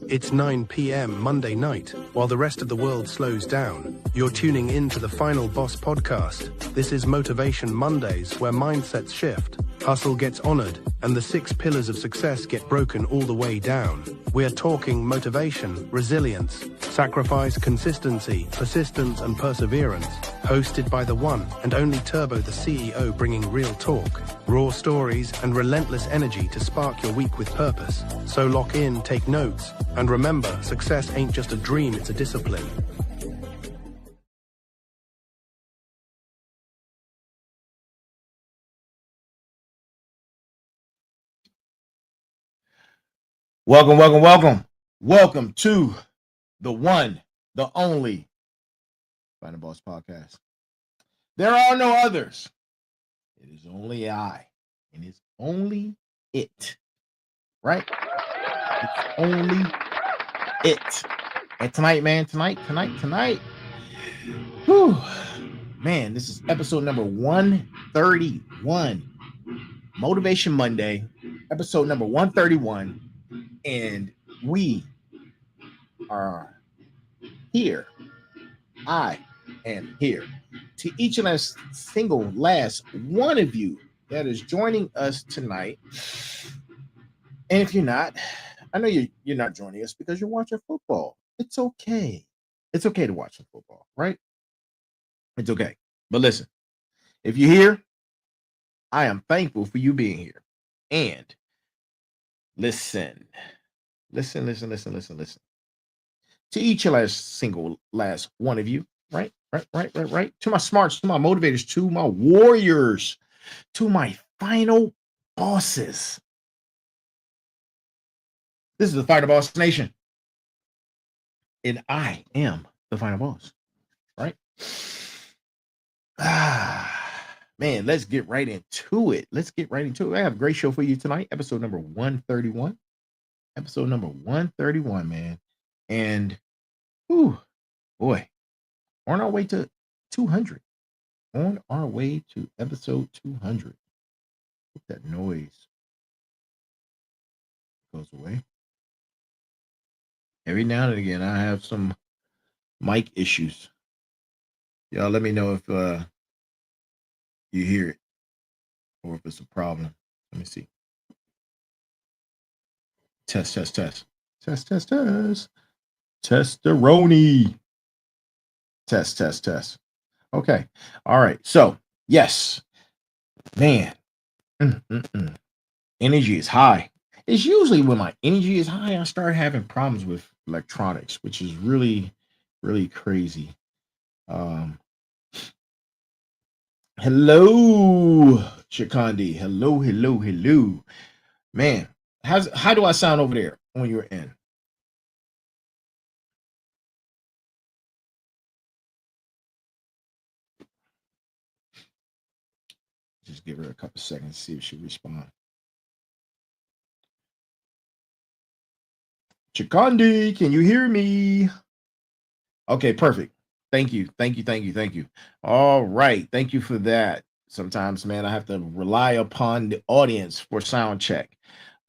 It's 9 p.m. Monday night. While the rest of the world slows down, you're tuning in to the Final Boss podcast. This is Motivation Mondays, where mindsets shift, hustle gets honored, and the 6 pillars of success get broken all the way down. We're talking motivation, resilience, sacrifice, consistency, persistence, and perseverance. Hosted by the one and only Turbo, the CEO, bringing real talk, raw stories, and relentless energy to spark your week with purpose. So lock in, take notes, and remember, success ain't just a dream, it's a discipline. Welcome to the one, the only Final Boss podcast. There are no others. It is only I, and it's only it, right? It's only it. And tonight, man, tonight. Whew, man, this is episode number 131. Motivation Monday, episode number 131. And we are here. I am here. To each and every single last one of you that is joining us tonight. And if you're not, I know you're not joining us because you're watching football. It's okay. It's okay to watch some football, right? It's okay. But listen, if you're here, I am thankful for you being here. And listen. To each and last one of you, right? To my smarts, to my motivators, to my warriors, to my final bosses. This is the Final Boss Nation. And I am the final boss, right? Man, let's get right into it. I have a great show for you tonight. Episode number 131. Episode number 131, man. And, boy, on our way to 200. On our way to episode 200. Hope that noise goes away. Every now and again, I have some mic issues. Y'all let me know if you hear it or if it's a problem. Let me see. Test. Testeroni. Test. Okay. All right. So, yes. Man. Energy is high. It's usually when my energy is high, I start having problems with electronics, which is really, really crazy. Hello, Shikandi. Hello. Man. How do I sound over there on your end? Just give her a couple seconds to see if she responds. Chikandi, can you hear me? Okay, perfect. Thank you. All right. Thank you for that. Sometimes, man, I have to rely upon the audience for sound check.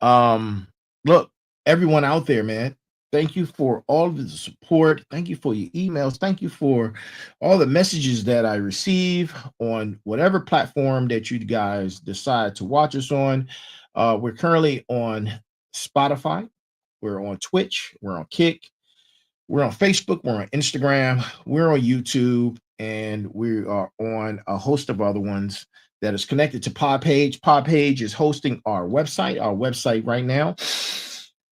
Look, everyone out there, man, thank you for all of the support. Thank you for your emails. Thank you for all the messages that I receive on whatever platform that you guys decide to watch us on. We're currently on Spotify. We're on Twitch. We're on Kick. We're on Facebook. We're on Instagram. We're on YouTube. And we are on a host of other ones that is connected to Podpage. Podpage is hosting our website. Our website right now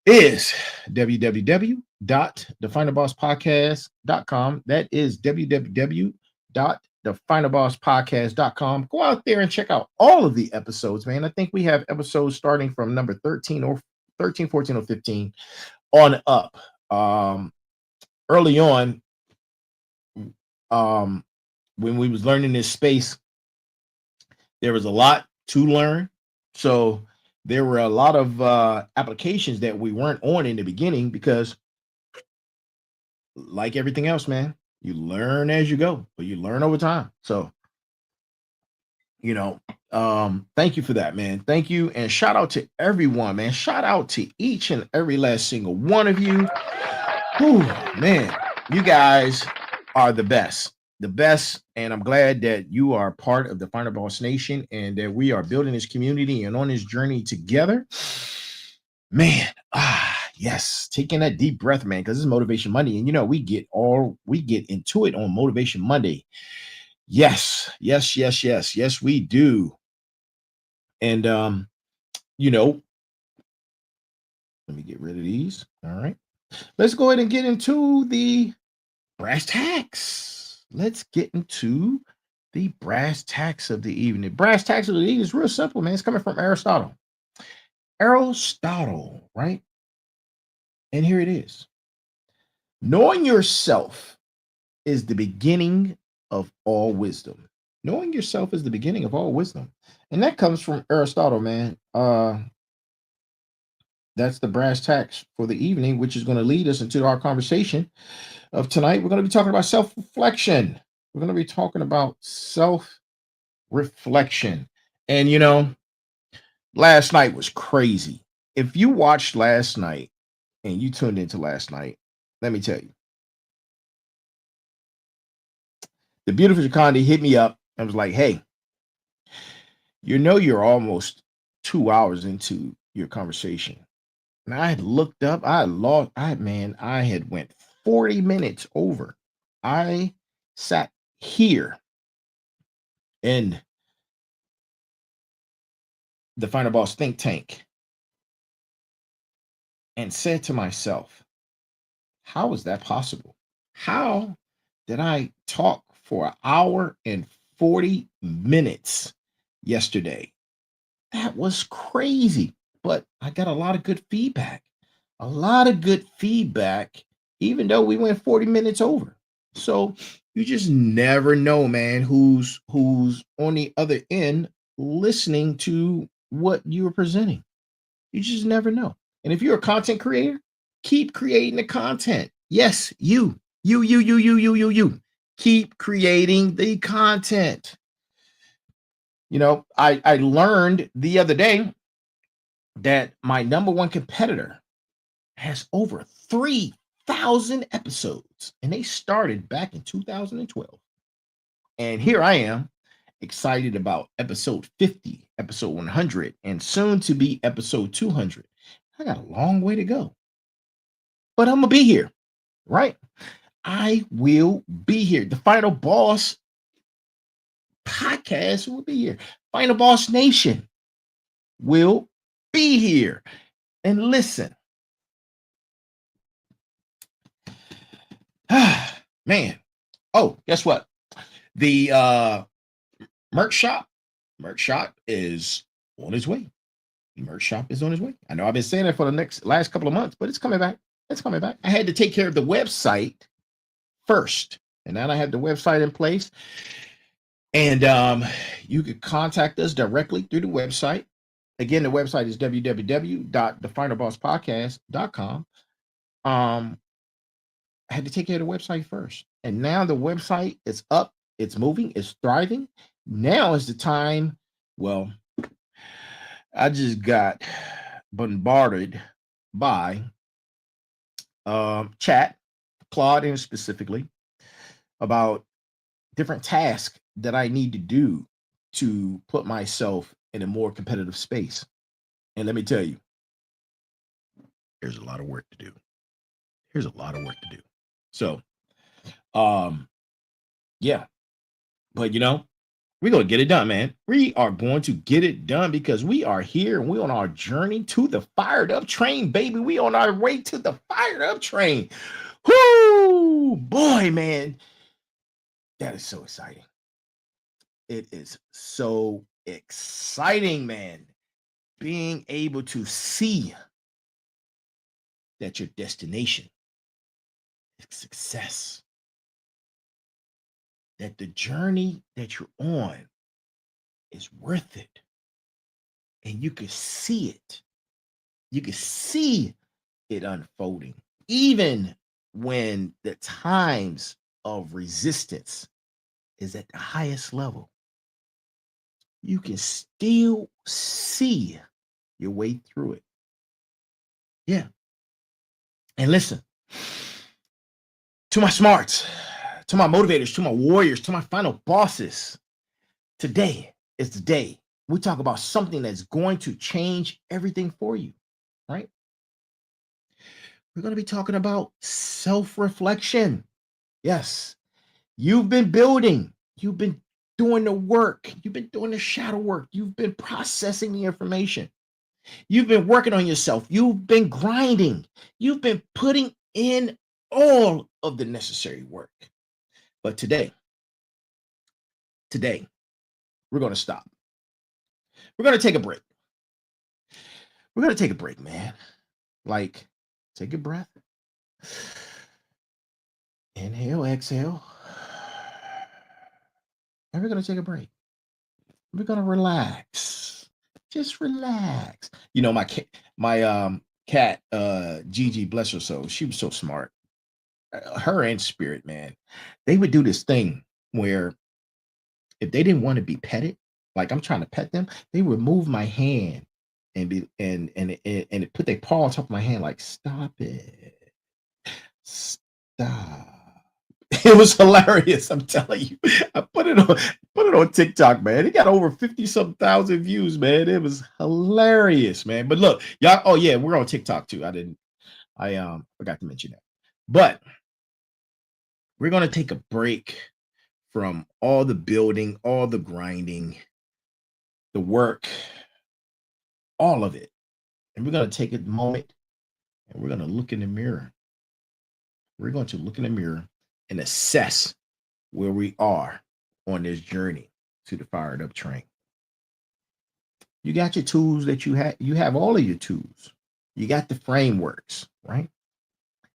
is www.thefinalbosspodcast.com. That is www.thefinalbosspodcast.com. Go out there and check out all of the episodes, man. I think we have episodes starting from number 13 or 13, 14, or 15 on up. Early on, when we was learning this space, there was a lot to learn. So there were a lot of applications that we weren't on in the beginning because, like everything else, man, you learn as you go, but you learn over time. So you know, thank you for that, man. Thank you. And shout out to everyone, man. Shout out to each and every last single one of you. Whew, man, you guys are the best. The best. And I'm glad that you are part of the Final Boss Nation and that we are building this community and on this journey together. Man, yes, taking that deep breath, man, because it's Motivation Monday. And we get into it on Motivation Monday. Yes, yes, yes, yes, yes, we do. And you know, let me get rid of these. All right. Let's go ahead and get into the brass tacks. Let's get into the brass tacks of the evening. Brass tacks of the evening is real simple, man. It's coming from Aristotle. Aristotle, right? And here it is. Knowing yourself is the beginning of all wisdom. Knowing yourself is the beginning of all wisdom. And that comes from Aristotle, man. That's the brass tacks for the evening, which is going to lead us into our conversation of tonight. We're going to be talking about self-reflection. We're going to be talking about self-reflection. And last night was crazy. If you watched last night and you tuned into last night, let me tell you, the beautiful Jacondi hit me up and was like, hey, you're almost 2 hours into your conversation. And I had looked up, I had went 40 minutes over. I sat here in the Final Boss think tank and said to myself, how is that possible? How did I talk for an hour and 40 minutes yesterday? That was crazy. But I got a lot of good feedback. A lot of good feedback, even though we went 40 minutes over. So you just never know, man, who's on the other end listening to what you're presenting. You just never know. And if you're a content creator, keep creating the content. Yes, you. Keep creating the content. I learned the other day that my number one competitor has over 3,000 episodes, and they started back in 2012. And here I am, excited about episode 50, episode 100, and soon to be episode 200. I got a long way to go, but I'm going to be here, right? I will be here. The Final Boss podcast will be here. Final Boss Nation will be here. And listen, man. Oh, guess what? The merch shop is on its way. The merch shop is on its way. I know I've been saying that for the last couple of months, but it's coming back. It's coming back. I had to take care of the website first, and now I have the website in place. And you could contact us directly through the website. Again, the website is www.thefinalbosspodcast.com. I had to take care of the website first. And now the website is up, it's moving, it's thriving. Now is the time. Well, I just got bombarded by chat, Claude and specifically, about different tasks that I need to do to put myself in a more competitive space. And let me tell you, there's a lot of work to do. There's a lot of work to do. So, yeah. But we're going to get it done, man. We are going to get it done because we are here and we're on our journey to the fired up train, baby. We on our way to the fired up train. Whoo, boy, man. That is so exciting. It is so exciting, man. Being able to see that your destination is success. That the journey that you're on is worth it. And you can see it. You can see it unfolding. Even when the times of resistance is at the highest level. you can still see your way through it. Yeah. And listen, to my smarts, to my motivators, to my warriors, to my final bosses, today is the day we talk about something that's going to change everything for you, right? We're going to be talking about self-reflection. Yes, you've been building, you've been doing the work, you've been doing the shadow work, you've been processing the information, you've been working on yourself, you've been grinding, you've been putting in all of the necessary work. But today, we're going to stop. We're going to take a break. We're going to take a break, man. Like, take a breath. Inhale, exhale. And we're going to take a break. We're going to relax. Just relax. You know, my cat, Gigi, bless her soul, she was so smart. Her and Spirit, man, they would do this thing where if they didn't want to be petted, like I'm trying to pet them, they would move my hand and it put their paw on top of my hand, like, stop it. Stop. It was hilarious. I'm telling you. I put it on TikTok, man. It got over 50-some thousand views, man. It was hilarious, man. But look, y'all, oh yeah, we're on TikTok too. I forgot to mention that. But we're gonna take a break from all the building, all the grinding, the work, all of it. And we're going to take a moment and we're going to look in the mirror. We're going to look in the mirror and assess where we are on this journey to the fired up train. You got your tools that you have all of your tools. You got the frameworks, right?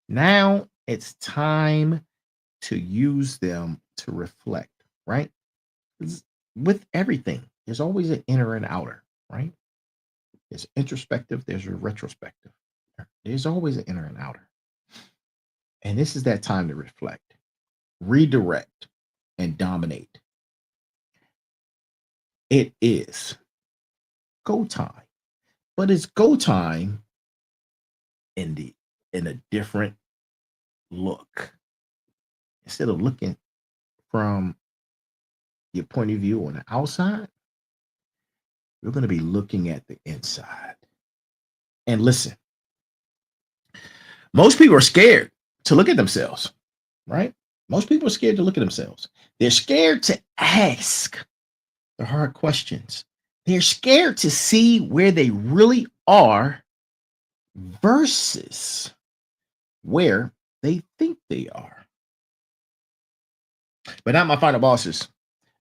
Now it's time to use them to reflect, right? With everything, there's always an inner and outer, right? There's introspective, there's a retrospective. There's always an inner and outer. And this is that time to reflect, redirect, and dominate. It is go time, but it's go time in a different look. Instead of looking from your point of view on the outside, we're going to be looking at the inside. And listen, most people are scared to look at themselves, right? Most people are scared to look at themselves. They're scared to ask the hard questions. They're scared to see where they really are versus where they think they are. But not my final bosses,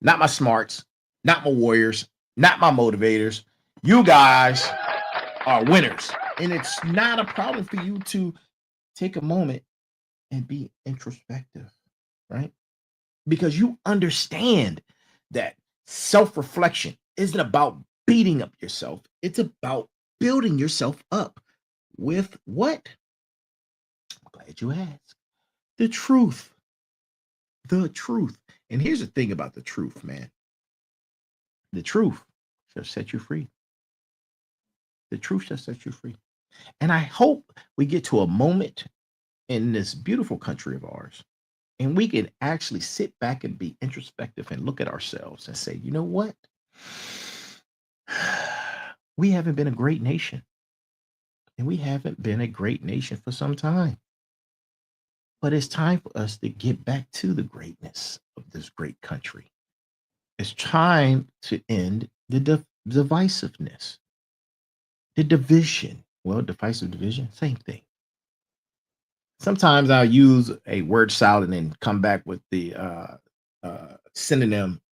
not my smarts, not my warriors, not my motivators. You guys are winners. And it's not a problem for you to take a moment and be introspective, right? Because you understand that self-reflection isn't about beating up yourself. It's about building yourself up with what? I'm glad you asked. The truth. The truth. And here's the thing about the truth, man. The truth shall set you free. The truth shall set you free. And I hope we get to a moment in this beautiful country of ours and we can actually sit back and be introspective and look at ourselves and say, you know what? We haven't been a great nation. And we haven't been a great nation for some time. But it's time for us to get back to the greatness of this great country. It's time to end the divisiveness, the division. Well, divisive division, same thing. Sometimes I'll use a word salad and come back with the synonym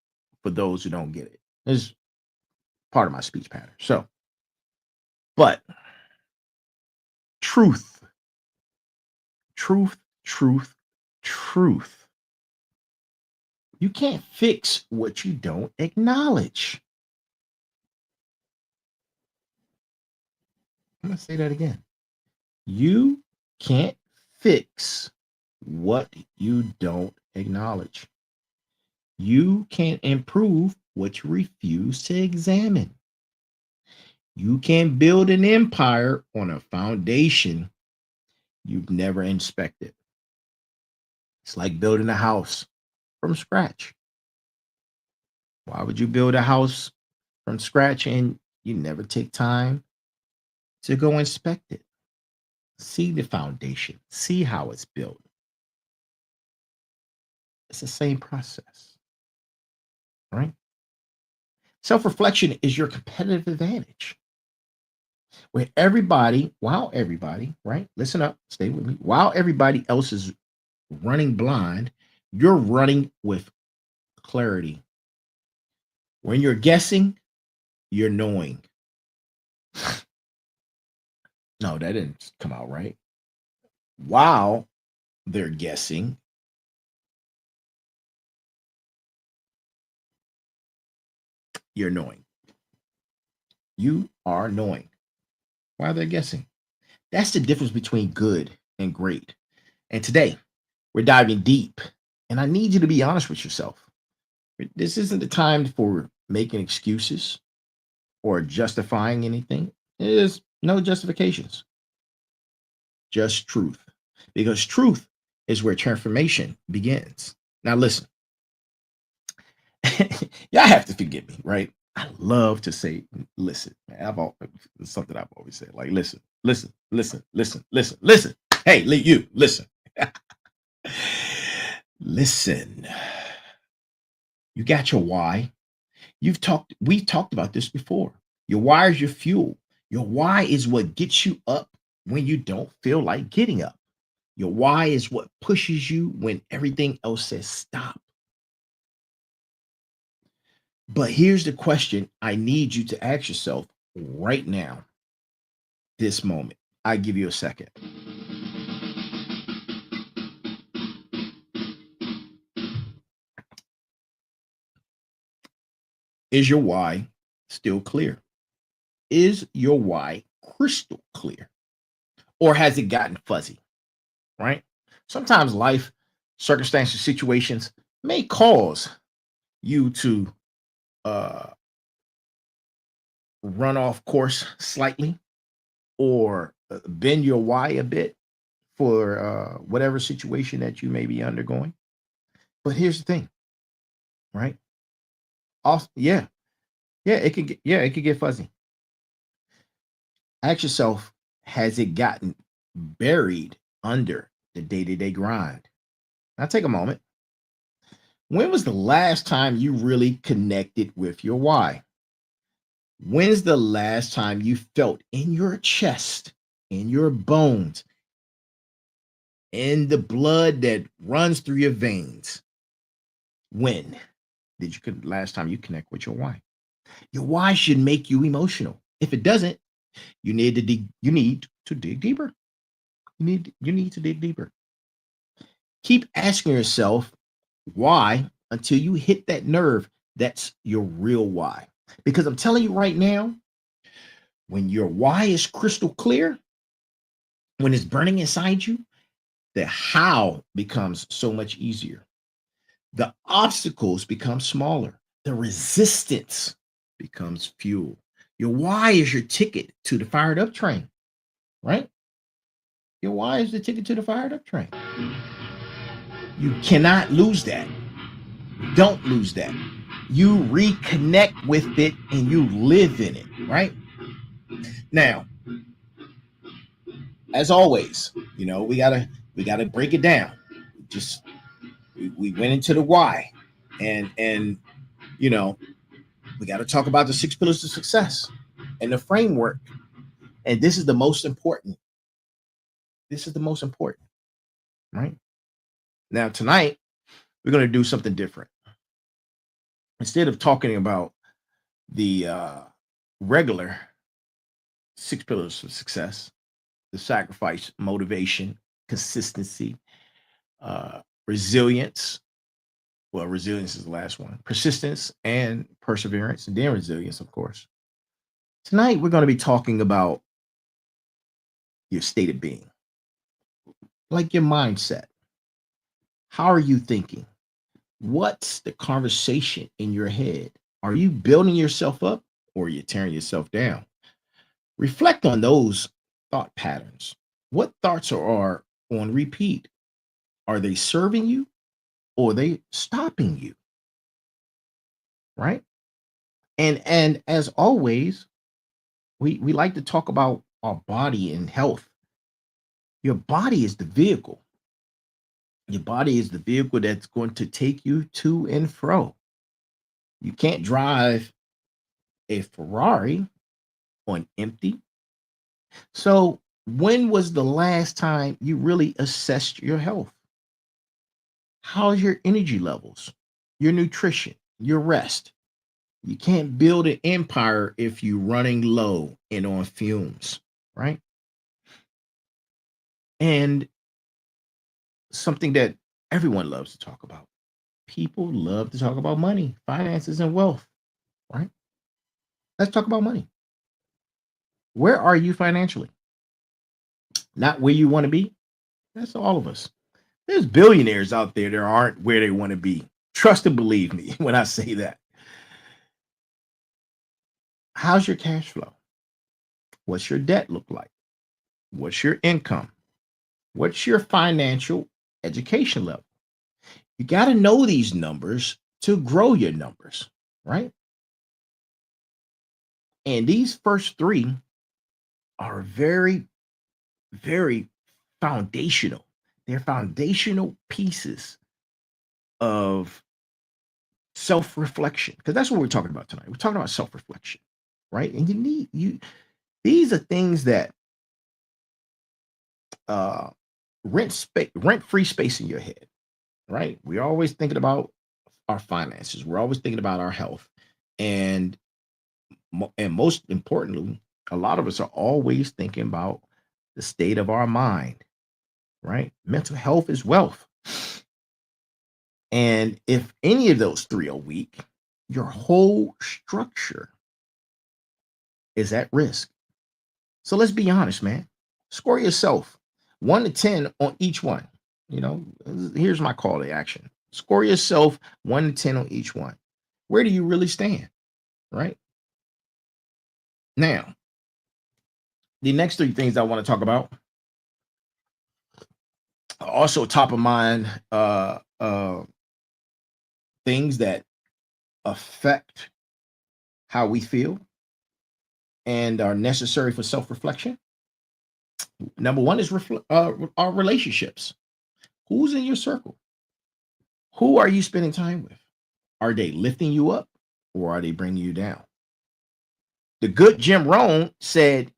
for those who don't get it. It's part of my speech pattern. So, but truth, truth, truth, truth. You can't fix what you don't acknowledge. I'm going to say that again. You can't fix what you don't acknowledge. You can't improve what you refuse to examine. You can't build an empire on a foundation you've never inspected. It's like building a house from scratch. Why would you build a house from scratch and you never take time to go inspect it? See the foundation, see how it's built. It's the same process, right? Self reflection is your competitive advantage. When everybody, while everybody, right? Listen up, stay with me. While everybody else is running blind, you're running with clarity. When you're guessing, you're knowing. No, that didn't come out right. While they're guessing, you're knowing. You are knowing while they're guessing. That's the difference between good and great. And today, we're diving deep. And I need you to be honest with yourself. This isn't the time for making excuses or justifying anything. There's no justifications, just truth. Because truth is where transformation begins. Now, listen, y'all have to forgive me, right? I love to say, listen, man. It's something I've always said, like, listen, listen, listen, listen, listen, listen. Hey, you, listen. Listen. You got your why. We've talked about this before. Your why is your fuel. Your why is what gets you up when you don't feel like getting up. Your why is what pushes you when everything else says stop. But here's the question I need you to ask yourself right now, this moment. I give you a second. Is your why still clear? Is your why crystal clear? Or has it gotten fuzzy? Right? Sometimes life, circumstances, situations may cause you to uh, run off course slightly or bend your why a bit for whatever situation that you may be undergoing. But here's the thing, right? Also, it could get fuzzy. Ask yourself, has it gotten buried under the day-to-day grind? Now take a moment. When was the last time you really connected with your why? When's the last time you felt in your chest, in your bones, in the blood that runs through your veins? When did you last time you connect with your why? Your why should make you emotional. If it doesn't, you need to dig deeper. You need to dig deeper. Keep asking yourself why until you hit that nerve. That's your real why. Because I'm telling you right now, when your why is crystal clear, when it's burning inside you, the how becomes so much easier. The obstacles become smaller. The resistance becomes fuel. Your why is your ticket to the fired up train, right? Your why is the ticket to the fired up train. You cannot lose that. Don't lose that. You reconnect with it and you live in it, right? Now, as always, we gotta break it down. Just we went into the why, and you know we got to talk about the 6 pillars of success and the framework. And this is the most important. This is the most important, right? Now tonight we're going to do something different. Instead of talking about the regular 6 pillars of success, the sacrifice, motivation, consistency, resilience. Well, resilience is the last one. Persistence and perseverance, and then resilience, of course. Tonight, we're going to be talking about your state of being, like your mindset. How are you thinking? What's the conversation in your head? Are you building yourself up or are you tearing yourself down? Reflect on those thought patterns. What thoughts are on repeat? Are they serving you or are they stopping you? Right? And as always, we like to talk about our body and health. Your body is the vehicle. Your body is the vehicle that's going to take you to and fro. You can't drive a Ferrari on empty. So, when was the last time you really assessed your health? How's your energy levels, your nutrition, your rest? You can't build an empire if you're running low and on fumes, right? And something that everyone loves to talk about. People love to talk about money, finances, and wealth, right? Let's talk about money. Where are you financially? Not where you want to be. That's all of us. There's billionaires out there that aren't where they want to be. Trust and believe me when I say that. How's your cash flow? What's your debt look like? What's your income? What's your financial education level? You got to know these numbers to grow your numbers, right? And these first three are very, very foundational. They're foundational pieces of self-reflection because that's what we're talking about tonight. We're talking about self-reflection, right? And these are things that uh rent-free space in your head, right? We're always thinking about our finances. We're always thinking about our health. And most importantly, a lot of us are always thinking about the state of our mind, right? Mental health is wealth. And if any of those three are weak, your whole structure is at risk. So let's be honest, man. Score yourself 1 to 10 on each one. You know, here's my call to action. Score yourself 1 to 10 on each one. Where do you really stand? Right? Now, the next three things I want to talk about are also top of mind things that affect how we feel and are necessary for self-reflection. Number one is our relationships. Who's in your circle? Who are you spending time with? Are they lifting you up or are they bringing you down? The good Jim Rohn said,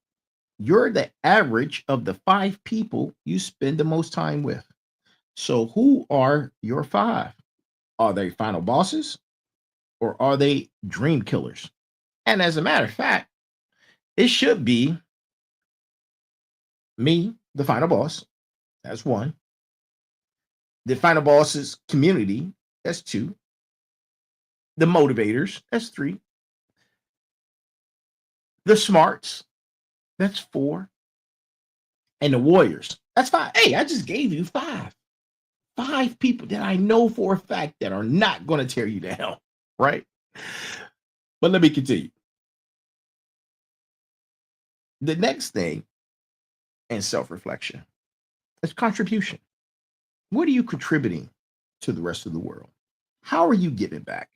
you're the average of the 5 people you spend the most time with. So who are your 5? Are they final bosses or are they dream killers? And as a matter of fact, it should be me, the final boss. That's 1. The final boss's community. That's 2. The motivators. That's 3. The smarts. That's 4. And the warriors. That's 5. Hey, I just gave you 5. 5 people that I know for a fact that are not going to tear you down, right? But let me continue. The next thing in self-reflection is contribution. What are you contributing to the rest of the world? How are you giving back?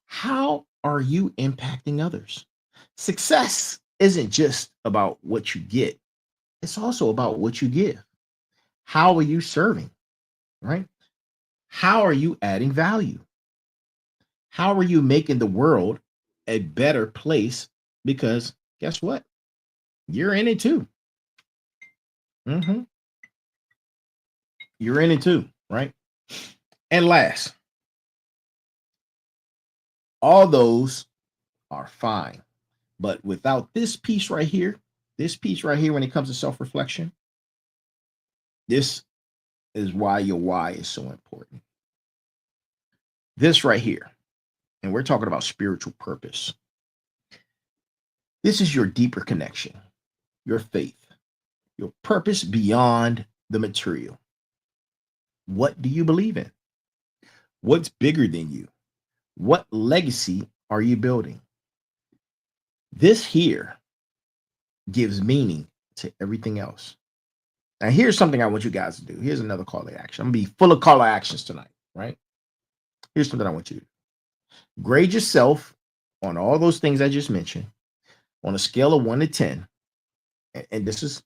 How are you impacting others? Success isn't just about what you get. It's also about what you give. How are you serving, right? How are you adding value? How are you making the world a better place? Because guess what? You're in it too. You're in it too, right? And last, all those are fine. But without this piece right here, when it comes to self-reflection, this is why your why is so important. This right here, and we're talking about spiritual purpose. This is your deeper connection, your faith, your purpose beyond the material. What do you believe in? What's bigger than you? What legacy are you building? This here gives meaning to everything else. Now, here's something I want you guys to do. Here's another call to action. I'm gonna be full of call to actions tonight, right? Here's something I want you to do. Grade yourself on all those things I just mentioned on a scale of 1 to 10. And this is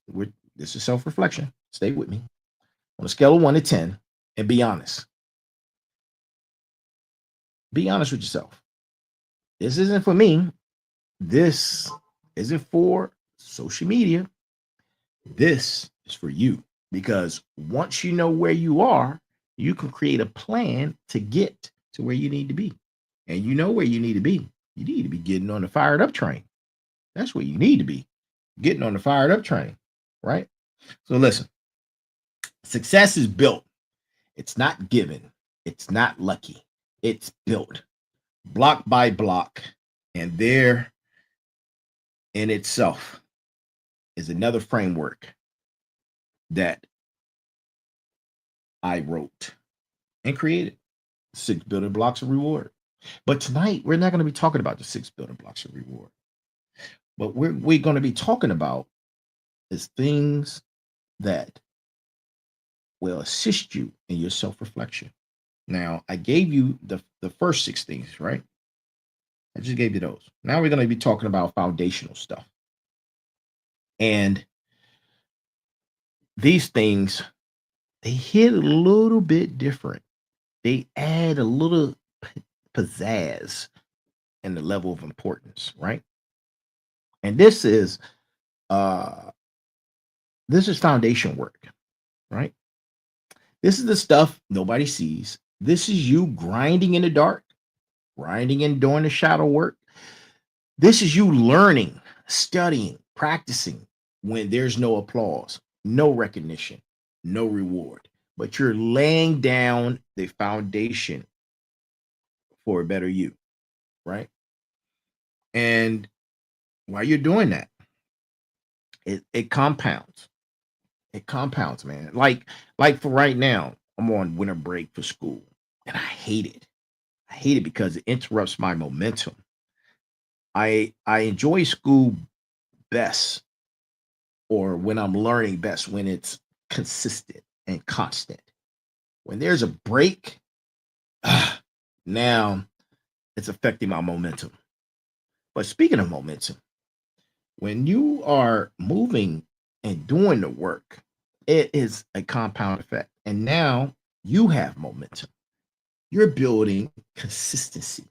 self-reflection. Stay with me. On a scale of 1 to 10, and be honest. Be honest with yourself. This isn't for me. This isn't for social media. This is for you, because once you know where you are, you can create a plan to get to where you need to be. And you know where you need to be. You need to be getting on the fired up train. That's where you need to be, getting on the fired up train, right? So listen, success is built. It's not given. It's not lucky. It's built block by block. And there in itself is another framework that I wrote and created: 6 building blocks of reward. But tonight, we're not going to be talking about the 6 building blocks of reward. But we're going to be talking about is things that will assist you in your self-reflection. Now, I gave you the first 6 things, right? I just gave you those. Now we're going to be talking about foundational stuff. And these things, they hit a little bit different. They add a little pizzazz in the level of importance, right? And this is foundation work, right? This is the stuff nobody sees. This is you grinding in the dark, grinding and doing the shadow work. This is you learning, studying, practicing when there's no applause, no recognition, no reward, but you're laying down the foundation for a better you, right? And while you're doing that, it compounds. It compounds, man. Like for right now, I'm on winter break for school, and I hate it. I hate it because it interrupts my momentum. I enjoy school best, or when I'm learning best, when it's consistent and constant. When there's a break, now it's affecting my momentum. But speaking of momentum, when you are moving and doing the work, it is a compound effect. And now you have momentum. You're building consistency.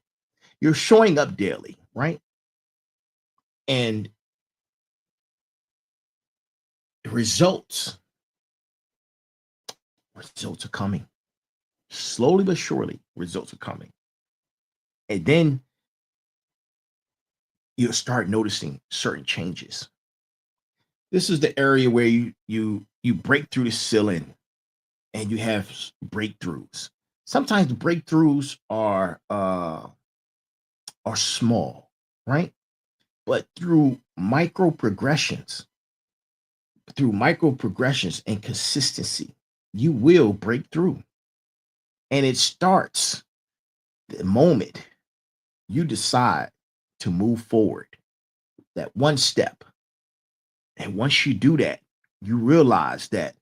You're showing up daily, right? And results are coming. Slowly but surely, results are coming. And then you'll start noticing certain changes. This is the area where you break through the ceiling and you have breakthroughs. Sometimes the breakthroughs are small, right? But through micro progressions and consistency, you will break through. And it starts the moment you decide to move forward, that one step. And once you do that, you realize that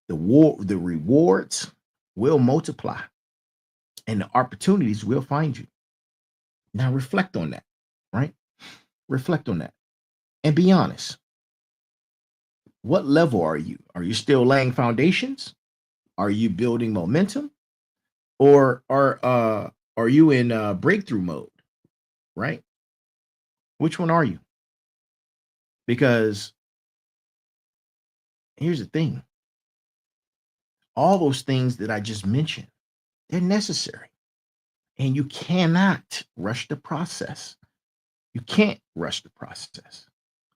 the rewards will multiply and the opportunities will find you. Now reflect on that, right? Reflect on that and be honest. What level are you? Are you still laying foundations? Are you building momentum? Or are you in breakthrough mode, right? Which one are you? Because here's the thing. All those things that I just mentioned, they're necessary. And you cannot rush the process. You can't rush the process.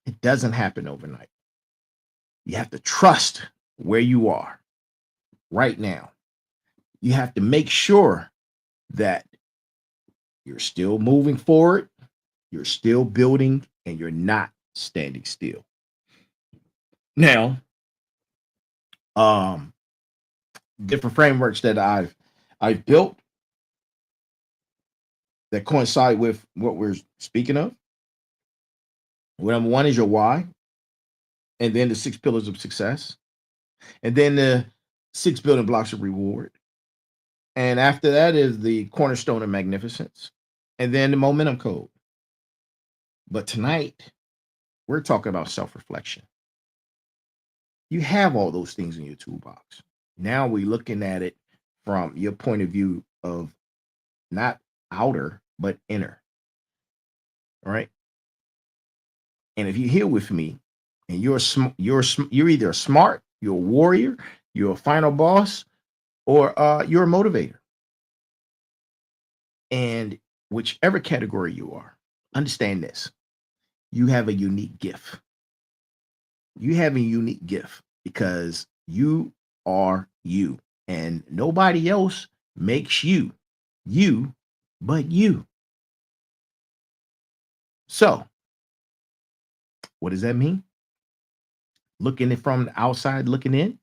It doesn't happen overnight. You have to trust where you are right now. You have to make sure that you're still moving forward, you're still building, and you're not standing still. Now, different frameworks that I've built. that coincide with what we're speaking of. Well, number one is your why, and then the 6 pillars of success, and then the 6 building blocks of reward. And after that is the cornerstone of magnificence, and then the momentum code. But tonight, we're talking about self reflection. You have all those things in your toolbox. Now we're looking at it from your point of view of not outer, but inner. All right. And if you're here with me and you're either smart, you're a warrior, you're a final boss, or you're a motivator. And whichever category you are, understand this. You have a unique gift. You have a unique gift because you are you, and nobody else makes you but you. So, what does that mean? Looking from the outside, looking in,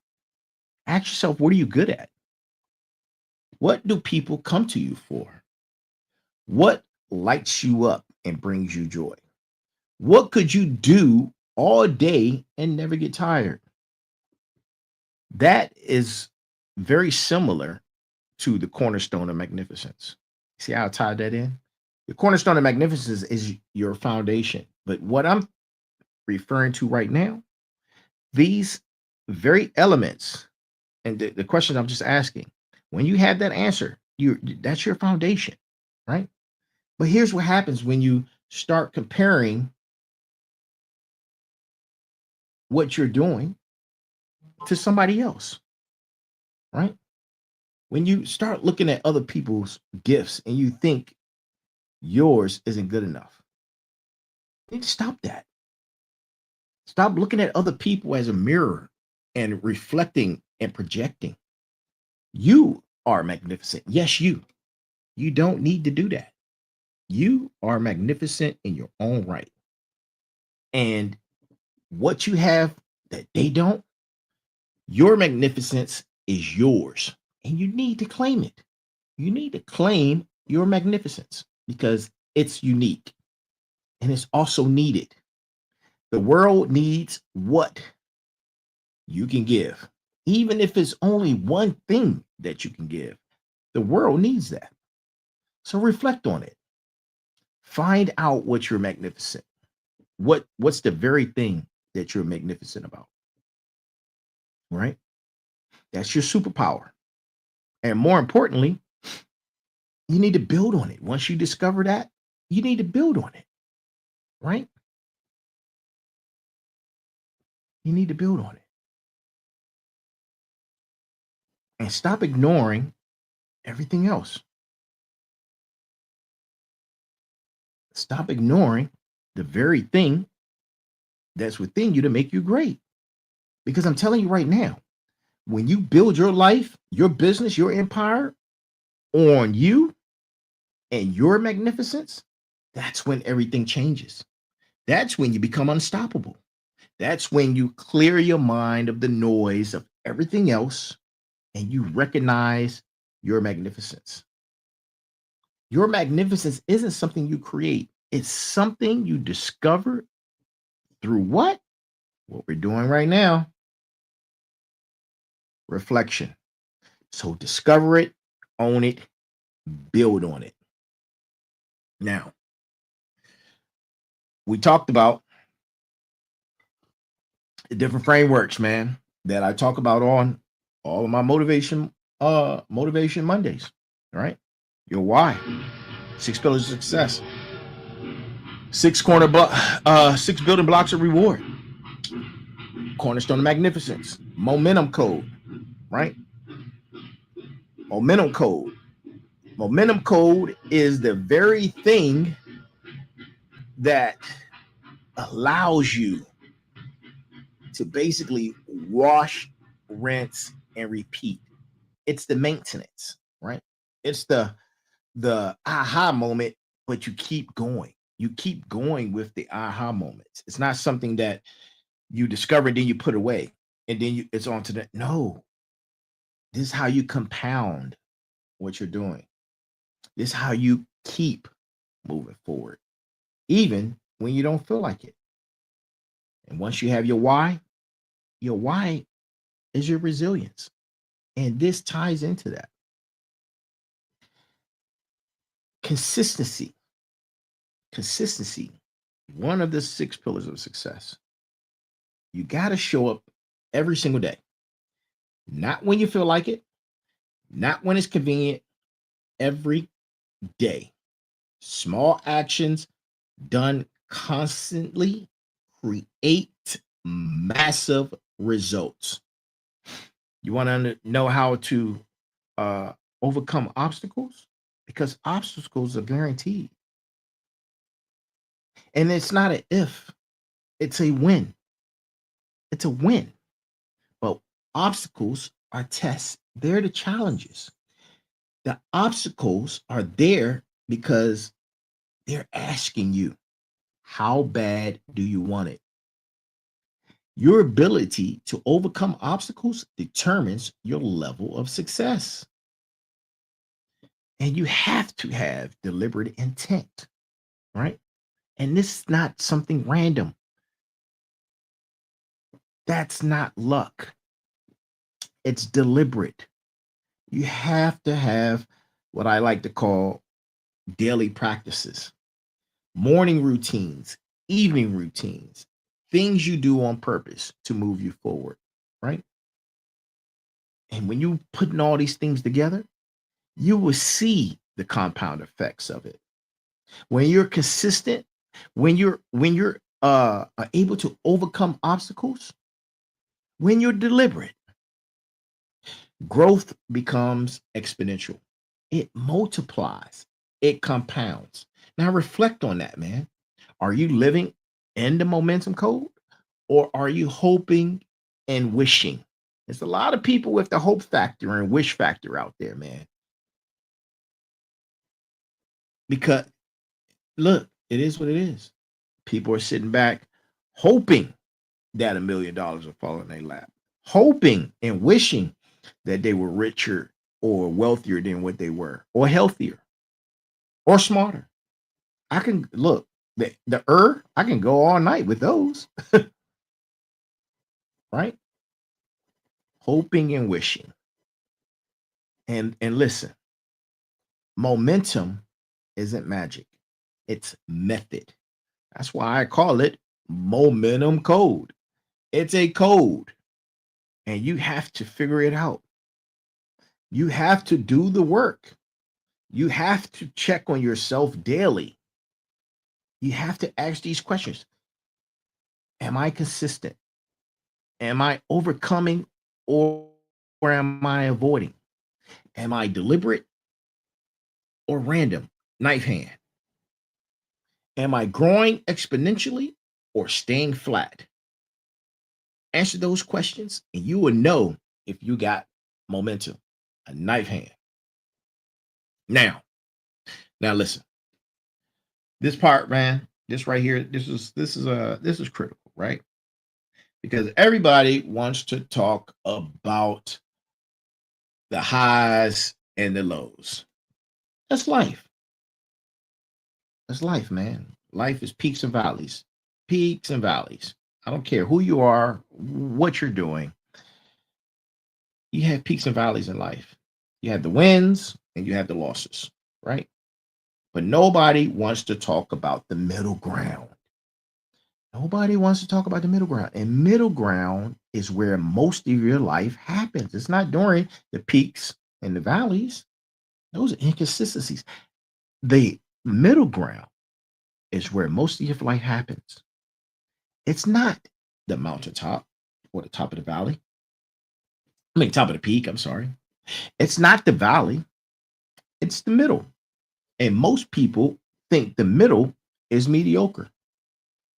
ask yourself, what are you good at? What do people come to you for? What lights you up and brings you joy? What could you do all day and never get tired? That is very similar to the cornerstone of magnificence. See how I tied that in? The cornerstone of magnificence is your foundation. But what I'm referring to right now, these very elements, and the question I'm just asking, when you have that answer, that's your foundation, right? But here's what happens when you start comparing what you're doing to somebody else, right? When you start looking at other people's gifts and you think yours isn't good enough, you need to stop that. Stop looking at other people as a mirror and reflecting and projecting. You are magnificent. Yes, you. You don't need to do that. You are magnificent in your own right. And what you have that they don't, your magnificence is yours. And you need to claim it. You need to claim your magnificence because it's unique and it's also needed. The world needs what you can give, even if it's only one thing that you can give. The world needs that. So reflect on it. Find out what you're magnificent. What's the very thing that you're magnificent about? Right? That's your superpower. And more importantly, you need to build on it. Once you discover that, you need to build on it. Right? You need to build on it. And stop ignoring everything else. Stop ignoring the very thing that's within you to make you great. Because I'm telling you right now, when you build your life, your business, your empire on you and your magnificence, that's when everything changes. That's when you become unstoppable. That's when you clear your mind of the noise of everything else and you recognize your magnificence. Your magnificence isn't something you create. It's something you discover through what? What we're doing right now. Reflection. So discover it, own it, build on it. Now, we talked about the different frameworks, man, that I talk about on all of my motivation Mondays. All right. Your why. 6 pillars of success. 6 building blocks of reward. Cornerstone of magnificence. Momentum code. Right? Momentum code. Momentum code is the very thing that allows you to basically wash, rinse, and repeat. It's the maintenance, right? It's the aha moment, but you keep going. You keep going with the aha moments. It's not something that you discover and then you put away and then it's on to the no. This is how you compound what you're doing. This is how you keep moving forward, even when you don't feel like it. And once you have your why is your resilience. And this ties into that. Consistency. Consistency, one of the 6 pillars of success. You got to show up every single day. Not when you feel like it, not when it's convenient, every day. Small actions done constantly create massive results. You want to know how to overcome obstacles? Because obstacles are guaranteed. And it's not an if, it's a win. It's a win. But obstacles are tests, they're the challenges. The obstacles are there because they're asking you, how bad do you want it? Your ability to overcome obstacles determines your level of success. And you have to have deliberate intent, right? And this is not something random. That's not luck. It's deliberate. You have to have what I like to call daily practices, morning routines, evening routines, things you do on purpose to move you forward, right? And when you putting all these things together, you will see the compound effects of it. When you're consistent, when you're able to overcome obstacles, when you're deliberate, growth becomes exponential. It multiplies, it compounds. Now reflect on that, man. Are you living in the momentum code, or are you hoping and wishing? There's a lot of people with the hope factor and wish factor out there, man. Because look, it is what it is. People are sitting back hoping that $1 million will fall in their lap, hoping and wishing that they were richer or wealthier than what they were, or healthier, or smarter. I can look I can go all night with those, right? Hoping and wishing. And listen, momentum isn't magic. It's method. That's why I call it momentum code. It's a code, and you have to figure it out. You have to do the work. You have to check on yourself daily. You have to ask these questions. Am I consistent? Am I overcoming, or am I avoiding? Am I deliberate or random? Knife hand. Am I growing exponentially or staying flat? Answer those questions and you will know if you got momentum, a knife hand. Now, listen. This part, man, this right here, this is critical, right? Because everybody wants to talk about the highs and the lows. That's life. That's life, man. Life is peaks and valleys. Peaks and valleys. I don't care who you are, what you're doing. You have peaks and valleys in life. You have the wins and you have the losses, right? But nobody wants to talk about the middle ground. Nobody wants to talk about the middle ground. And middle ground is where most of your life happens. It's not during the peaks and the valleys. Those are inconsistencies. The middle ground is where most of your life happens. It's not the mountaintop or the top of the valley. I mean, top of the peak, I'm sorry. It's not the valley, it's the middle. And most people think the middle is mediocre.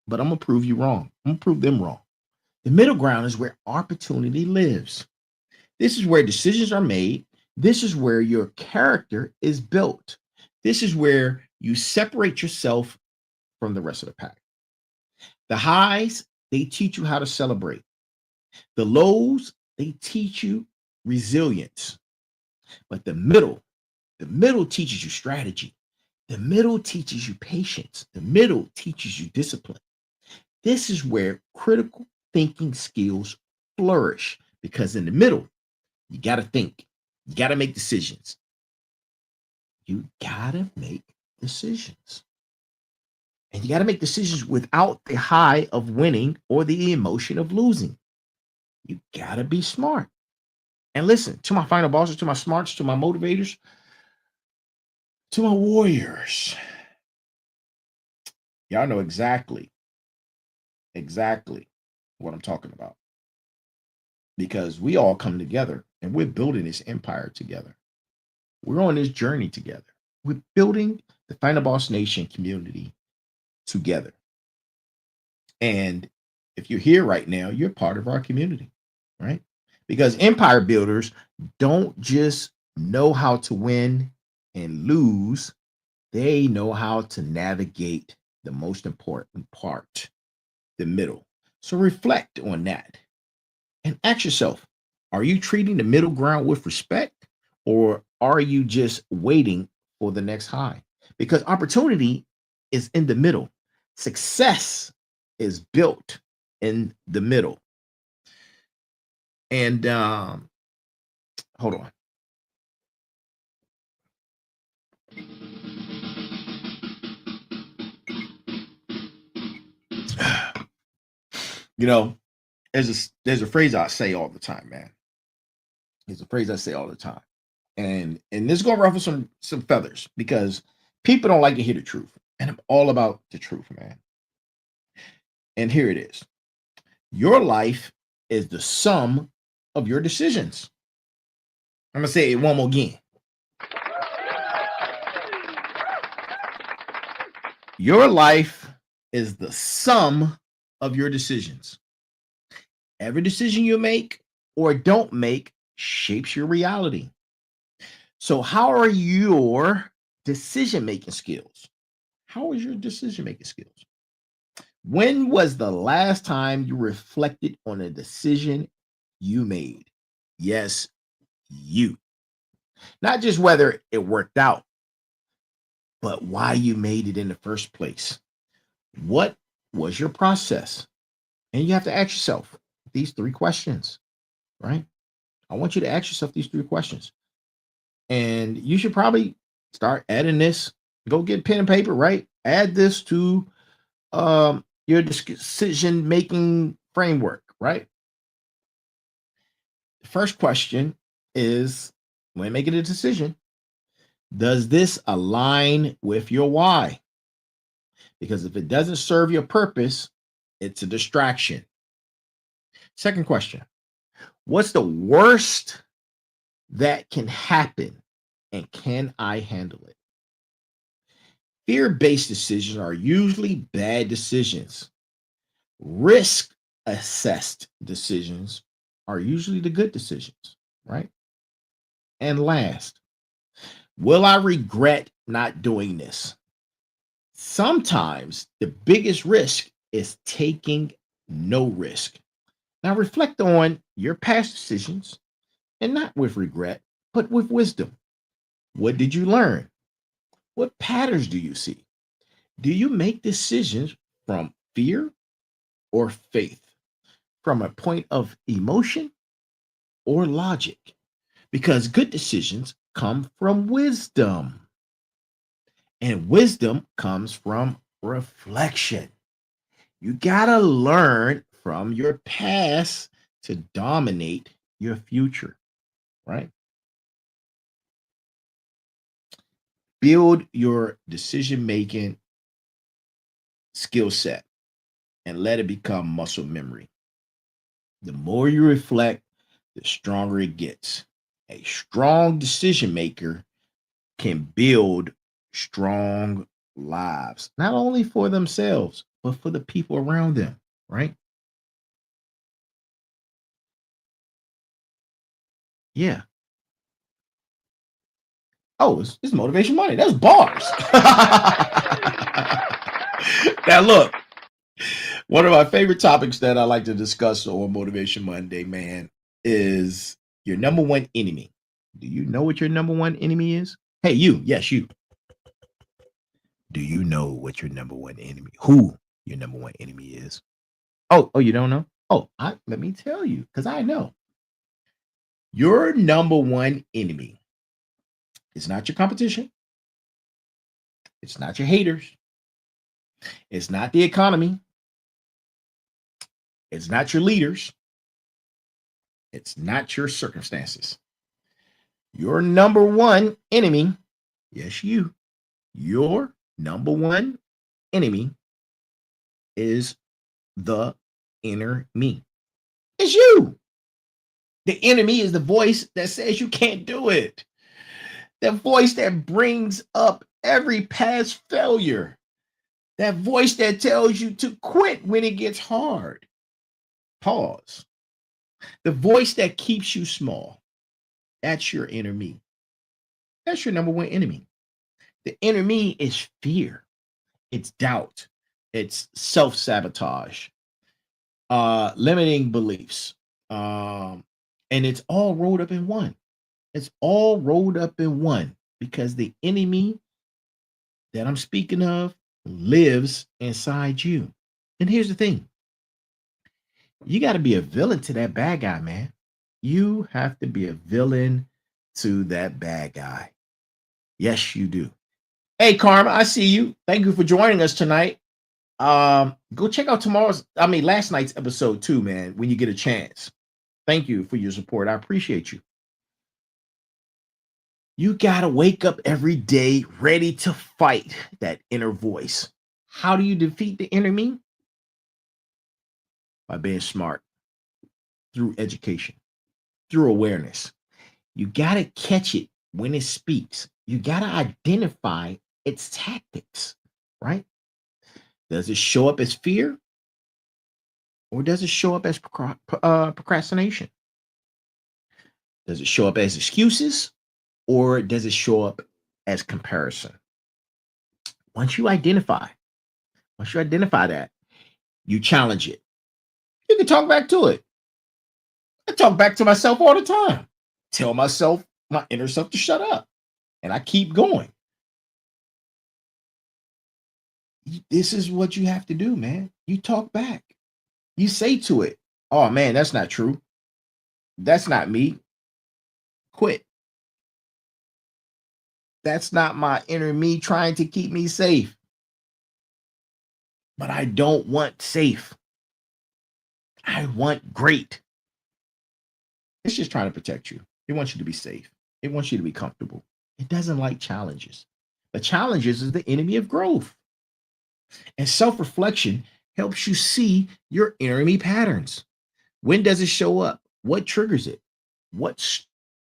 But I'm going to prove you wrong. I'm going to prove them wrong. The middle ground is where opportunity lives. This is where decisions are made. This is where your character is built. This is where you separate yourself from the rest of the pack. The highs, they teach you how to celebrate. The lows, they teach you resilience. But the middle teaches you strategy. The middle teaches you patience. The middle teaches you discipline. This is where critical thinking skills flourish because in the middle, you got to think, you got to make decisions. You got to make decisions. And you got to make decisions without the high of winning or the emotion of losing. You got to be smart. And listen, to my final bosses, to my smarts, to my motivators, to my warriors, y'all know exactly what I'm talking about. Because we all come together and we're building this empire together. We're on this journey together. We're building the Final Boss Nation community together. And if you're here right now, you're part of our community, right? Because empire builders don't just know how to win and lose, they know how to navigate the most important part, the middle. So reflect on that and ask yourself, are you treating the middle ground with respect or are you just waiting for the next high? Because opportunity is in the middle. Success is built in the middle. And hold on. You know, there's a phrase I say all the time, man. There's a phrase I say all the time. And this is gonna ruffle some feathers because people don't like to hear the truth. And I'm all about the truth, man. And here it is. Your life is the sum of your decisions. I'm gonna say it one more again. Your life is the sum of your decisions. Every decision you make or don't make shapes your reality. So, how are your decision making skills? How is your decision making skills? When was the last time you reflected on a decision you made? Yes, you. Not just whether it worked out, but why you made it in the first place. What was your process? And you have to ask yourself these three questions, right? I want you to ask yourself these three questions. And you should probably start adding this. Go get pen and paper, right? Add this to your decision making framework, right? The first question is when making a decision, does this align with your why? Because if it doesn't serve your purpose, it's a distraction. Second question, what's the worst that can happen and can I handle it? Fear-based decisions are usually bad decisions. Risk-assessed decisions are usually the good decisions, right? And last, will I regret not doing this? Sometimes the biggest risk is taking no risk. Now reflect on your past decisions and not with regret, but with wisdom. What did you learn? What patterns do you see? Do you make decisions from fear or faith? From a point of emotion or logic? Because good decisions come from wisdom. And wisdom comes from reflection. You got to learn from your past to dominate your future, right? Build your decision making skill set and let it become muscle memory. The more you reflect, the stronger it gets. A strong decision maker can build strong lives, not only for themselves, but for the people around them, right? Yeah. Oh, it's motivation money. That's bars. Now, look, one of my favorite topics that I like to discuss on Motivation Monday, man, is your number one enemy. Do you know what your number one enemy is? Hey, you. Yes, you. Do you know what your number one enemy, who your number one enemy is? Oh, you don't know? Oh, let me tell you, because I know. Your number one enemy is not your competition. It's not your haters. It's not the economy. It's not your leaders. It's not your circumstances. Your number one enemy, yes, your number one enemy is the inner me. It's you. The enemy is the voice that says you can't do it. That voice that brings up every past failure. That voice that tells you to quit when it gets hard. Pause. The voice that keeps you small. That's your inner me. That's your number one enemy. The inner me is fear. It's doubt. It's self-sabotage. Limiting beliefs. And it's all rolled up in one. It's all rolled up in one because the enemy that I'm speaking of lives inside you. And here's the thing. You got to be a villain to that bad guy, man. You have to be a villain to that bad guy. Yes, you do. Hey, Karma, I see you. Thank you for joining us tonight. Go check out last night's episode too, man, when you get a chance. Thank you for your support. I appreciate you. You got to wake up every day ready to fight that inner voice. How do you defeat the inner me? By being smart, through education, through awareness. You got to catch it when it speaks. You got to identify its tactics, right? Does it show up as fear? Or does it show up as procrastination? Does it show up as excuses? Or does it show up as comparison? Once you identify that, you challenge it. You can talk back to it. I talk back to myself all the time. Tell myself, my inner self, to shut up. And I keep going. This is what you have to do, man. You talk back. You say to it, oh, man, that's not true. That's not me. Quit. That's not my inner me trying to keep me safe. But I don't want safe. I want great. It's just trying to protect you. It wants you to be safe. It wants you to be comfortable. It doesn't like challenges. The challenges is the enemy of growth. And self-reflection helps you see your inner me patterns. When does it show up? What triggers it? What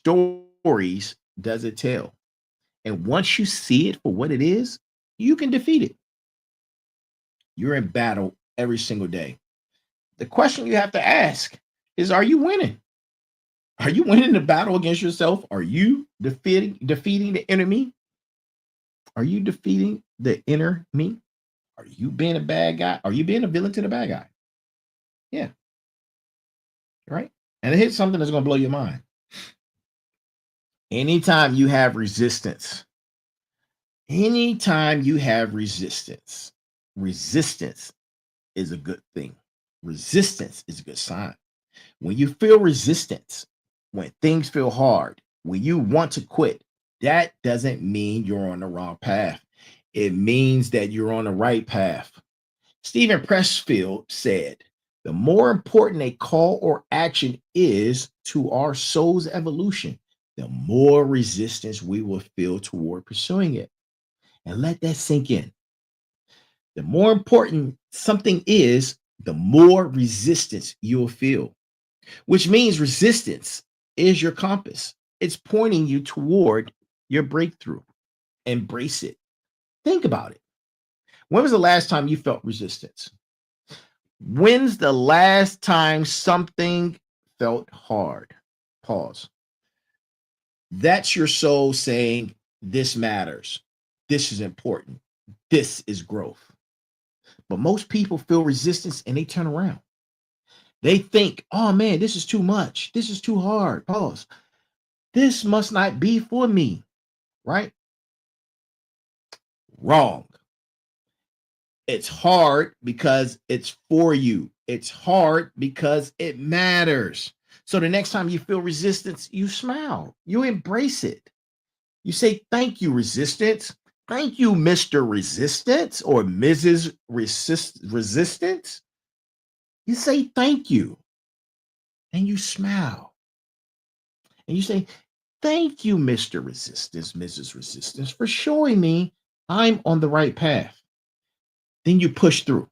stories does it tell? And once you see it for what it is, you can defeat it. You're in battle every single day. The question you have to ask is, are you winning? Are you winning the battle against yourself? Are you defeating the inner me? Are you defeating the inner me? Are you being a bad guy? Are you being a villain to the bad guy? Yeah. Right? And here's something that's going to blow your mind. Anytime you have resistance, resistance is a good thing. Resistance is a good sign. When you feel resistance, when things feel hard, when you want to quit, that doesn't mean you're on the wrong path. It means that you're on the right path. Stephen Pressfield said, the more important a call or action is to our soul's evolution, the more resistance we will feel toward pursuing it. And let that sink in. The more important something is, the more resistance you'll feel, which means resistance is your compass. It's pointing you toward your breakthrough. Embrace it. Think about it. When was the last time you felt resistance? When's the last time something felt hard? Pause. That's your soul saying, this matters. This is important. This is growth. But most people feel resistance and they turn around. They think, oh man, this is too much. This is too hard. Pause. This must not be for me. Right? Wrong. It's hard because it's for you. It's hard because it matters. So the next time you feel resistance, you smile, you embrace it. You say, thank you, resistance. Thank you, Mr. Resistance or Mrs. Resistance. You say, thank you. And you smile. And you say, thank you, Mr. Resistance, Mrs. Resistance, for showing me I'm on the right path. Then you push through.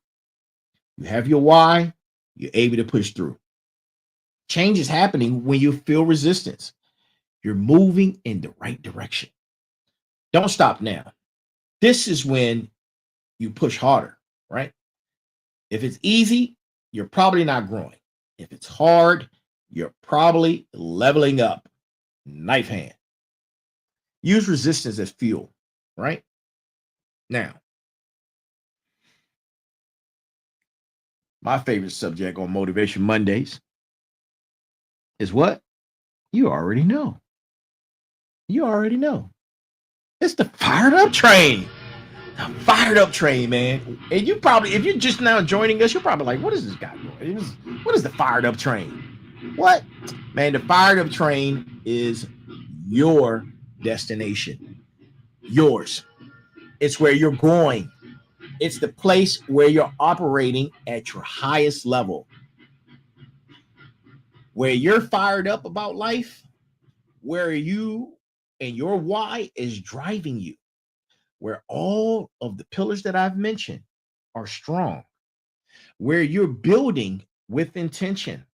You have your why, you're able to push through. Change is happening when you feel resistance. You're moving in the right direction. Don't stop now. This is when you push harder, right? If it's easy, you're probably not growing. If it's hard, you're probably leveling up. Knife hand. Use resistance as fuel, right? Now, my favorite subject on Motivation Mondays is what? You already know. You already know. It's the fired up train. The fired up train, man. And you probably, if you're just now joining us, you're probably like, what is this guy doing? What is the fired up train? What? Man, the fired up train is your destination. Yours. It's where you're going. It's the place where you're operating at your highest level. Where you're fired up about life, where you and your why is driving you, where all of the pillars that I've mentioned are strong, where you're building with intention.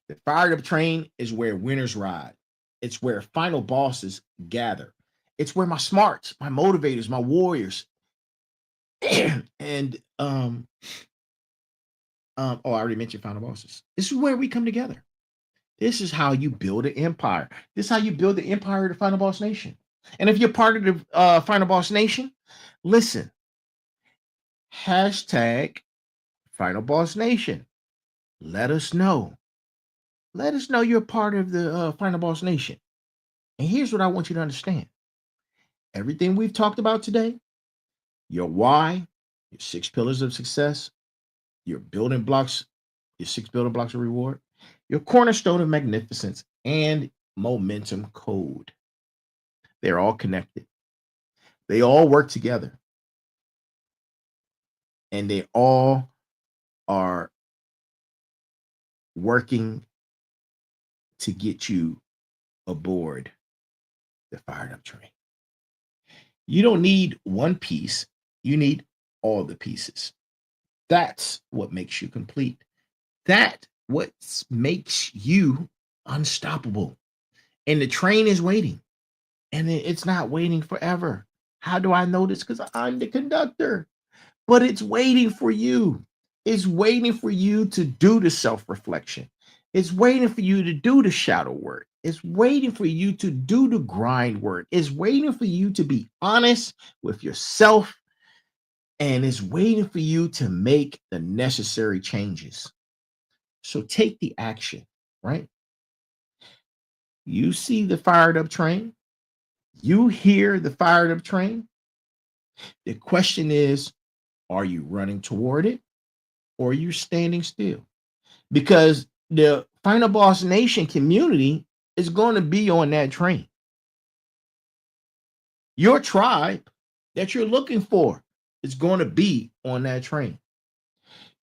The fired up train is where winners ride. It's where final bosses gather. It's where my smarts, my motivators, my warriors, and I already mentioned final bosses. This is where we come together. This is how you build an empire. This is how you build the empire of the Final Boss Nation. And if you're part of the Final Boss Nation, listen. Hashtag Final Boss Nation. Let us know. Let us know you're part of the Final Boss Nation. And here's what I want you to understand. Everything we've talked about today, your why, your 6 pillars of success, your building blocks, your 6 building blocks of reward, your cornerstone of magnificence, and momentum code. They're all connected. They all work together. And they all are working to get you aboard the fired up train. You don't need one piece, you need all the pieces. That's what makes you complete. That what makes you unstoppable. And the train is waiting. And it's not waiting forever. How do I know this? Because I'm the conductor. But it's waiting for you. It's waiting for you to do the self-reflection. It's waiting for you to do the shadow work. It's waiting for you to do the grind work. It's waiting for you to be honest with yourself. And it's waiting for you to make the necessary changes. So take the action, right? You see the fired up train. You hear the fired up train. The question is, are you running toward it or are you standing still? Because the Final Boss Nation community is going to be on that train. Your tribe that you're looking for is going to be on that train.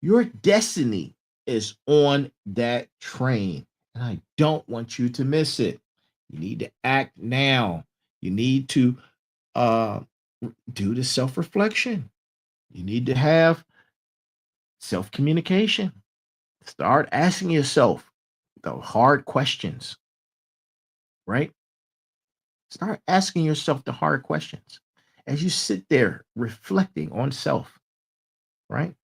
Your destiny is on that train. And I don't want you to miss it. You need to act now. You need to do the self-reflection. You need to have self-communication. Start asking yourself the hard questions, right? Start asking yourself the hard questions as you sit there reflecting on self, right?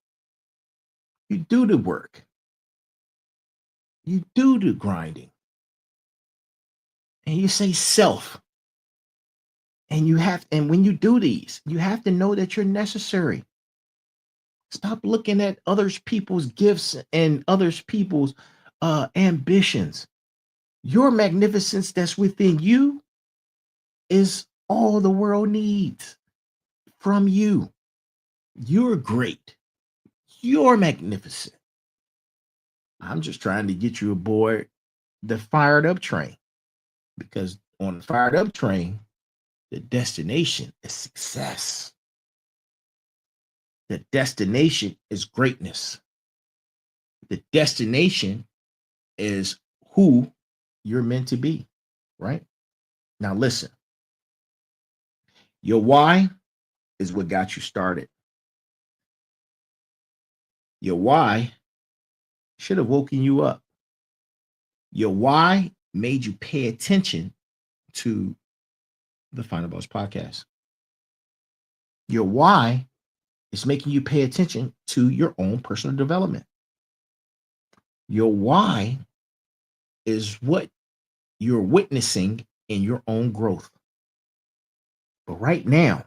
You do the work. You do the grinding. And you say self. And when you do these, you have to know that you're necessary. Stop looking at others people's gifts and others people's ambitions. Your magnificence that's within you is all the world needs. from you. You're great. You're magnificent. I'm just trying to get you aboard the fired up train, because on the fired up train, the destination is success. The destination is greatness. The destination is who you're meant to be, right? Now, listen, your why is what got you started. Your why should have woken you up. Your why made you pay attention to the Final Boss podcast. Your why is making you pay attention to your own personal development. Your why is what you're witnessing in your own growth. But right now,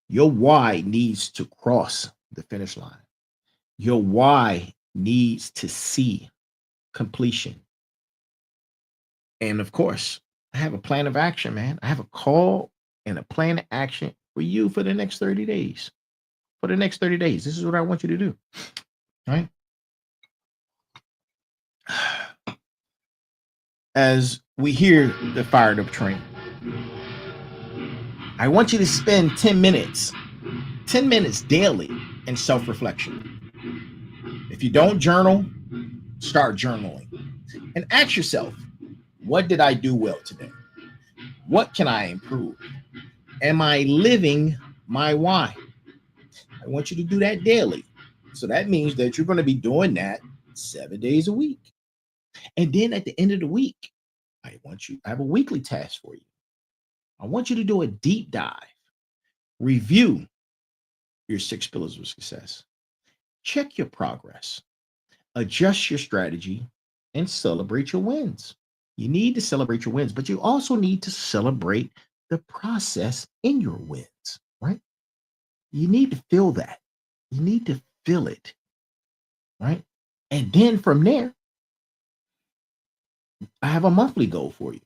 your why needs to cross the finish line. Your why needs to see completion. And of course, I have a plan of action, man. I have a call and a plan of action for you for the next 30 days. For the next 30 days, this is what I want you to do. Right? As we hear the fired up train, I want you to spend 10 minutes daily in self-reflection. If you don't journal, start journaling and ask yourself, what did I do well today? What can I improve? Am I living my why? I want you to do that daily. So that means that you're going to be doing that 7 days a week. And then at the end of the week, I have a weekly task for you. I want you to do a deep dive, review your 6 pillars of success, check your progress, adjust your strategy, and celebrate your wins. You need to celebrate your wins, but you also need to celebrate the process in your wins, right? You need to feel that. You need to feel it, right? And then from there, I have a monthly goal for you.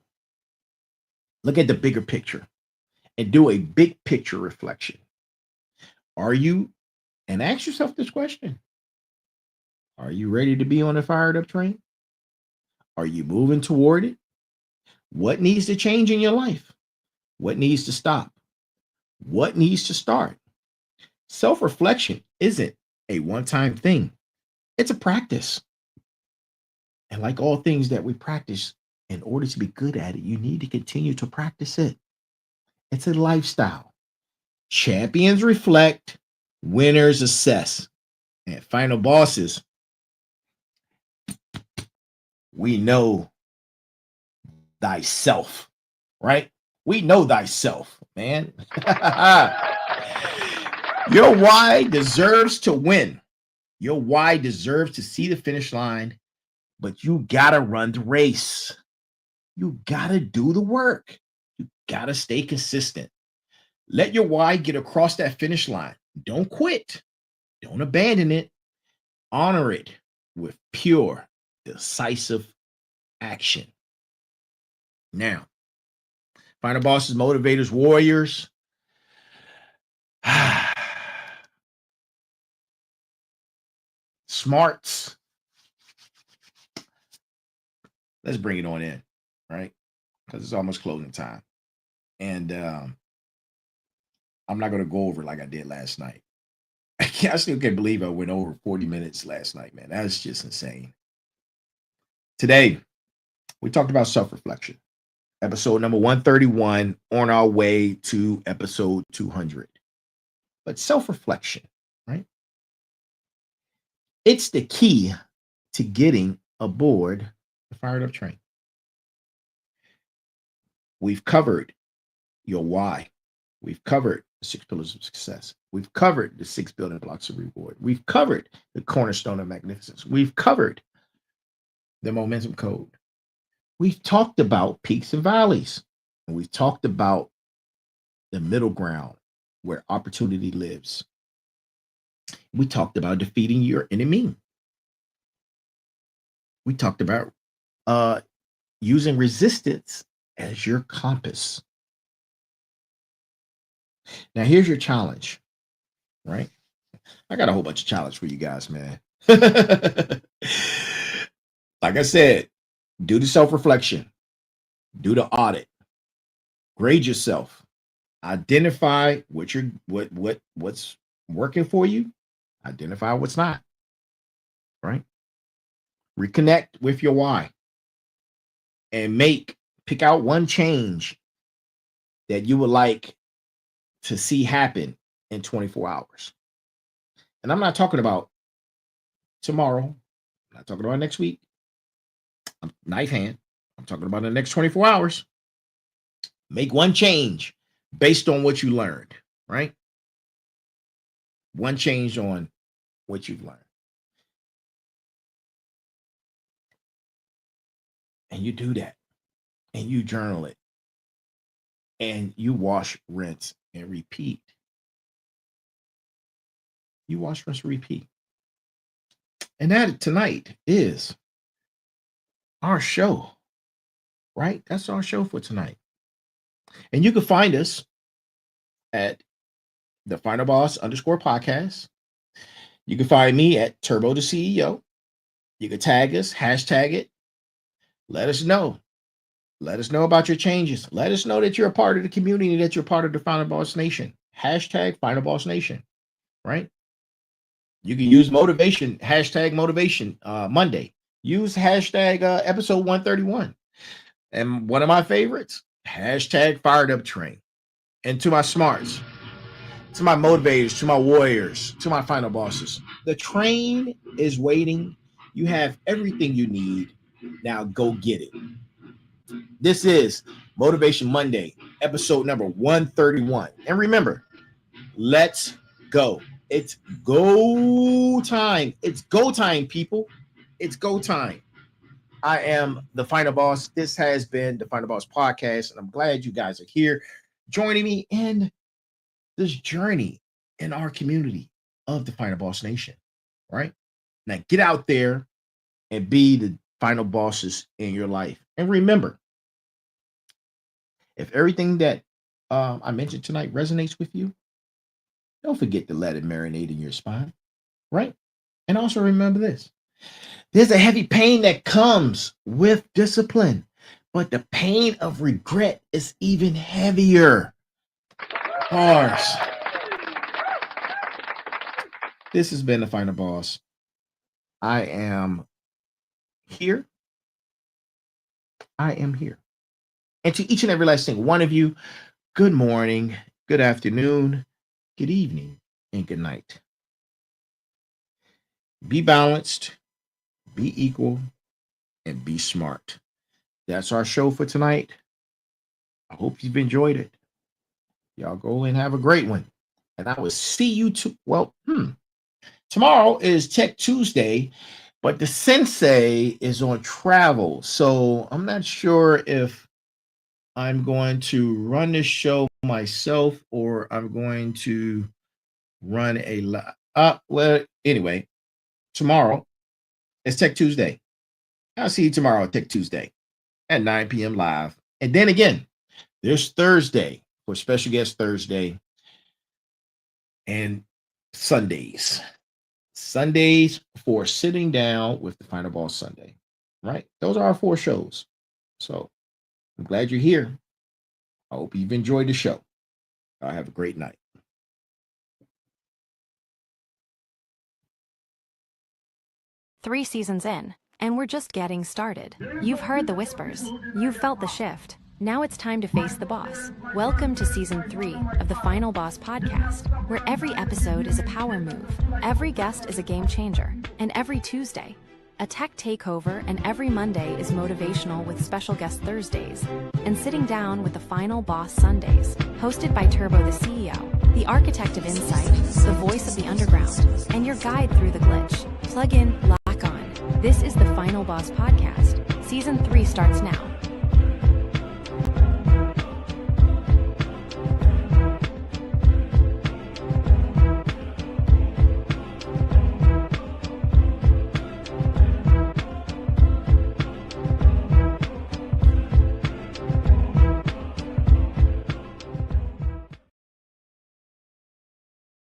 Look at the bigger picture and do a big picture reflection. Are you, and ask yourself this question, are you ready to be on the fired up train? Are you moving toward it? What needs to change in your life? What needs to stop? What needs to start? Self-reflection isn't a one-time thing. It's a practice. And like all things that we practice, in order to be good at it, you need to continue to practice it. It's a lifestyle. Champions reflect, winners assess. And final bosses, we know thyself, right? We know thyself, man. Your why deserves to win. Your why deserves to see the finish line, but you gotta run the race. You gotta do the work. You gotta stay consistent. Let your why get across that finish line. Don't quit. Don't abandon it. Honor it with pure, decisive action. Now, final bosses, motivators, warriors. Smarts. Let's bring it on in, right? Because it's almost closing time. And I'm not going to go over like I did last night. I still can't believe I went over 40 minutes last night, man. That's just insane. Today, we talked about self-reflection. Episode number 131, on our way to episode 200. But self-reflection, right? It's the key to getting aboard the fired up train. We've covered your why. We've covered the 6 pillars of success. We've covered the 6 building blocks of reward. We've covered the cornerstone of magnificence. We've covered the momentum code. We've talked about peaks and valleys. And we've talked about the middle ground where opportunity lives. We talked about defeating your enemy. We talked about using resistance as your compass. Now, here's your challenge, right? I got a whole bunch of challenge for you guys, man. Like I said, do the self-reflection, do the audit, grade yourself, identify what's working for you, identify what's not, right? Reconnect with your why and pick out one change that you would like to see happen in 24 hours. And I'm not talking about tomorrow. I'm not talking about next week. Knife hand. I'm talking about the next 24 hours. Make one change based on what you learned, right? One change on what you've learned. And you do that. And you journal it. And you wash, rinse, and repeat. You wash, rinse, repeat. And that tonight is our show, right? That's our show for tonight. And you can find us at the Final Boss _podcast. You can find me at Turbo the CEO. You can tag us, hashtag it. Let us know. Let us know about your changes. Let us know that you're a part of the community, that you're part of the Final Boss Nation. Hashtag Final Boss Nation, right? You can use motivation, hashtag motivation Monday. Use hashtag episode 131. And one of my favorites, hashtag fired up train. And to my smarts, to my motivators, to my warriors, to my final bosses, the train is waiting. You have everything you need. Now go get it. This is Motivation Monday, episode number 131. And remember, let's go. It's go time. It's go time, people. It's go time. I am the Final Boss. This has been the Final Boss podcast, and I'm glad you guys are here joining me in this journey in our community of the Final Boss Nation, right? Now get out there and be the final bosses in your life. And remember, if everything that I mentioned tonight resonates with you, don't forget to let it marinate in your spine, right? And also remember this. There's a heavy pain that comes with discipline, but the pain of regret is even heavier. Bars. This has been the Final Boss. I am here. I am here. And to each and every last single one of you, good morning, good afternoon, good evening, and good night. Be balanced, be equal, and be smart. That's our show for tonight. I hope you've enjoyed it. Y'all go and have a great one. And I will see you tomorrow is Tech Tuesday, but the sensei is on travel. So I'm not sure if I'm going to run this show myself or I'm going to run well, anyway, tomorrow is Tech Tuesday. I'll see you tomorrow at Tech Tuesday at 9 p.m. live. And then again, there's Thursday for special guest Thursday and Sundays. Sundays for sitting down with the Final Boss Sunday, right? Those are our 4 shows. So I'm glad you're here. I hope you've enjoyed the show. Have a great night. 3 seasons in, and we're just getting started. You've heard the whispers. You've felt the shift. Now it's time to face the boss. Welcome to Season 3 of the Final Boss podcast, where every episode is a power move, every guest is a game changer, and every Tuesday, a tech takeover, and every Monday is motivational with special guest Thursdays, and sitting down with the Final Boss Sundays, hosted by Turbo the CEO, the architect of insight, the voice of the underground, and your guide through the glitch. Plug in, lock on. This is the Final Boss podcast. Season 3 starts now.